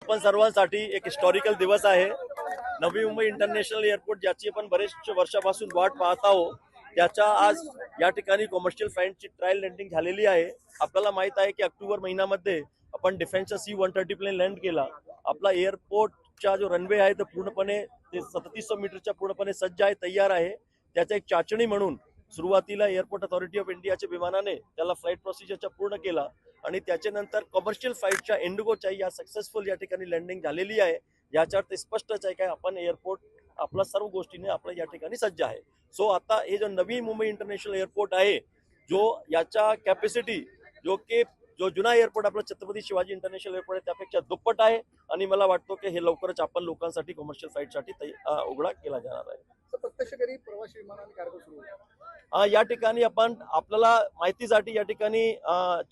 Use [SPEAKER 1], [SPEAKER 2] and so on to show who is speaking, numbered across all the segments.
[SPEAKER 1] आपण सर्वांसाठी एक हिस्टॉरिकल दिवस आहे। नवी मुंबई इंटरनॅशनल एअरपोर्ट ज्याची आपण बरेच वर्षापासून वाट पाहत आहोत, त्याच्या आज या ठिकाणी कमर्शियल फ्लाईटची ट्रायल लँडिंग झालेली आहे। आपल्याला माहित आहे की ऑक्टोबर महिन्यामध्ये आपण डिफेन्सचा C-130 प्लेन लँड केला। आपला एअरपोर्टचा जो रनवे आहे तो पूर्णपणे 3700 मीटरच्या पूर्णपणे सज्ज आहे, तयार आहे। त्याचा एक चाचणी म्हणून सुरुवातीला एअरपोर्ट अथॉरिटी ऑफ इंडियाच्या विमानाने त्याला फ्लाईट प्रोसिजरचा पूर्ण केला आणि त्याच्यानंतर कमर्शियल फ्लाईटच्या इंडिगोच्या या सक्सेसफुल या ठिकाणी लँडिंग झालेली आहे। याच्या अर्थ स्पष्टच आहे की आपण एअरपोर्ट आपला सर्व गोष्टीने आपल्या या ठिकाणी सज्ज आहे। सो आता हे जो नवी मुंबई इंटरनॅशनल एअरपोर्ट आहे, जो याचा कॅपॅसिटी जो जुना एअरपोर्ट आपला छत्रपती शिवाजी इंटरनॅशनल एअरपोर्ट आहे त्यापेक्षा दुप्पट आहे आणि मला वाटतो की हे लवकरच आपण लोकांसाठी कमर्शियल फ्लाईटसाठी उघडा केला जाणार आहे।
[SPEAKER 2] प्रत्यक्षकारी प्रवासी विमानाने कार्य सुरू
[SPEAKER 1] या ठिकाणी आपण आपल्याला माहितीसाठी या ठिकाणी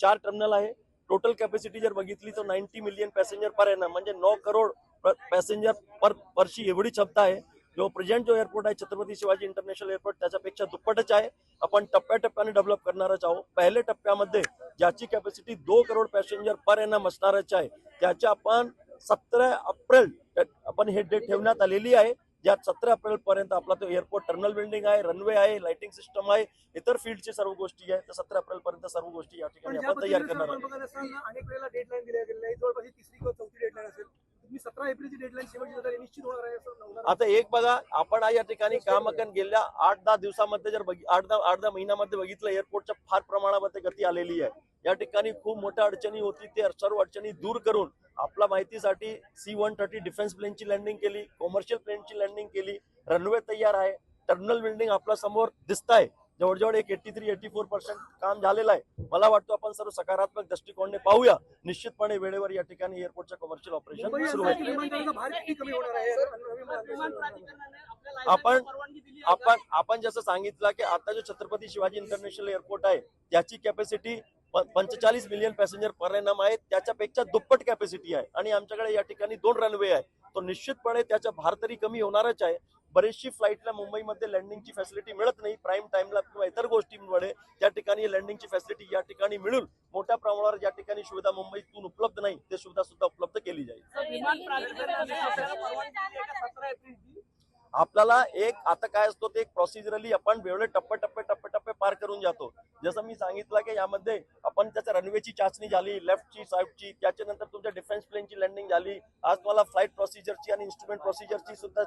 [SPEAKER 1] 4 टर्मिनल आहे। टोटल कॅपॅसिटी जर बघितली तर 90 मिलियन पॅसेंजर पर एनम म्हणजे 9 करोड पॅसेंजर पर वर्षी एवढी क्षमता आहे। जो प्रेझेंट जो एअरपोर्ट आहे छत्रपती शिवाजी इंटरनॅशनल एअरपोर्ट त्याच्यापेक्षा दुप्पटच आहे। आपण टप्प्याटप्प्याने डेव्हलप करणारच आहोत। पहिल्या टप्प्यामध्ये ज्याची capacity 2 crore passenger per annum असणारच आहे, त्याच्या आपण 17 एप्रिल आपण हे डेट ठेवण्यात आलेली आहे। ज्यात 17 एप्रिल पर्यंत आपला तो एअरपोर्ट टर्मिनल बिल्डिंग आहे, रनवे आहे, लाइटिंग सिस्टम आहे, इतर फील्डची सर्व गोष्टी आहे। तर 17 एप्रिल पर्यंत सर्व गोष्टी या ठिकाणी आपण तयार करणार आहोत।
[SPEAKER 2] अनेक वेळेला डेडलाईन दिल्या गेलेली आहे, जवळपास तिसरी किंवा चौथी डेडलाईन असेल। तुम्ही 17 एप्रिलची डेडलाईन शेवटची निश्चित होणार आहे।
[SPEAKER 1] आता एक बघा, आपण या ठिकाणी कामाकन गेल्या 8-10 दिवसामध्ये जर 8-10 महिन्यामध्ये बघितलं, एअरपोर्टच्या फार प्रमाणामध्ये गती आलेली आहे। या ठिकाणी खूप मोठ्या अडचणी होती, ते सर्व अडचणी दूर करून आपल्या माहितीसाठी C-130 डिफेन्स प्लेनची लँडिंग केली, कमर्शियल प्लेनची लँडिंग केली, रनवे तयार आहे, टर्मिनल बिल्डिंग आपल्या समोर दिसत आहे। जवळजवळ एक 83-84% काम झालेलं आहे। मला वाटतं आपण सर्व सकारात्मक दृष्टिकोनाने पाहूया। निश्चितपणे वेळेवर या ठिकाणी एअरपोर्टच्या कमर्शियल ऑपरेशन सुरू होईल। आपण जसं सांगितलं की आता जो छत्रपती शिवाजी इंटरनॅशनल एअरपोर्ट आहे त्याची capacity 45 million passenger per annum आहे, त्याच्यापेक्षा दुप्पट कॅपॅसिटी आहे आणि आमच्याकडे या ठिकाणी 2 रनवे आहे। तो निश्चितपणे त्याचा भार तरी कमी होणारच आहे। बरेचशी फ्लाईटला मुंबईमध्ये लँडिंगची फॅसिलिटी मिळत नाही, प्राईम टाइमला किंवा इतर गोष्टींमुळे त्या ठिकाणी लँडिंगची फॅसिलिटी या ठिकाणी मिळून मोठ्या प्रमाणावर या ठिकाणी सुविधा मुंबईतून उपलब्ध नाही, ते सुविधा सुद्धा उपलब्ध केली जाईल। आपल्याला एक आता काय असतो ते एक प्रोसिजरली आपण वेगळे टप्पे पार करून जातो। जसं मी सांगितलं की यामध्ये आपण त्याच्या रनवेची चाचणी झाली, लेफ्टची साईडची, त्याच्यानंतर तुमच्या डिफेन्स प्लेनची लँडिंग झाली। आज मला फ्लाईट प्रोसिजरची आणि इन्स्ट्रुमेंट प्रोसिजरची सुद्धा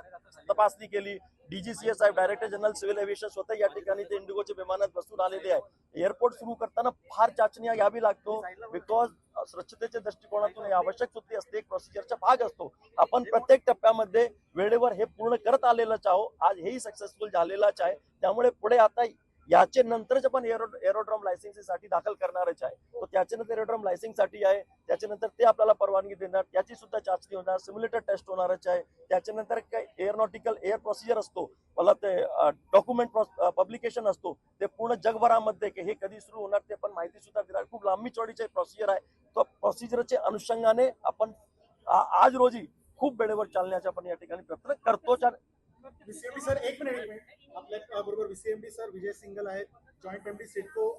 [SPEAKER 1] तपासणी केली। DGCA साहेब, डायरेक्टर जनरल सिव्हिल एव्हिएशन स्वतः या ठिकाणी ते इंडिगोच्या विमानात बसून आलेले आहे। एअरपोर्ट सुरू करताना फार चाचण्या घ्यावी लागतो, बिकॉज स्वच्छतेच्या दृष्टिकोनातून हे आवश्यक सुद्धा असते, एक प्रोसिजरचा भाग असतो। आपण प्रत्येक टप्प्यामध्ये वेळेवर हे पूर्ण करत आलेलंच आहोत। आज हेही सक्सेसफुल झालेलंच आहे। त्यामुळे पुढे आता याचे नंतरच आपण एरोड्रॉम लायसन्ससाठी दाखल करणारच आहे। तो त्याच्यानंतर एरोड्रॉम लायसन्ससाठी आहे, त्याच्यानंतर ते आपल्याला परवानगी देणार, त्याची सुद्धा चाचणी होणार, सिम्युलेटर टेस्ट होणारच आहे। त्याच्यानंतर काय एअरोनॉटिकल एअर प्रोसिजर असतो, मला ते डॉक्युमेंट पब्लिकेशन असतो, ते पूर्ण जगभरामध्ये हे कधी सुरू होणार ते पण माहिती सुद्धा देणार। खूप लांबी चौडीचे प्रोसिजर आहे। तो प्रोसिजरच्या अनुषंगाने आपण आज रोजी खूप वेळेवर चालण्याचा आपण या ठिकाणी प्रयत्न करतो।
[SPEAKER 2] VCMD सर, एक मिनिट आपल्या बरोबर VCMD सर विजय सिंगल आहेत, जॉईंट MD सिडको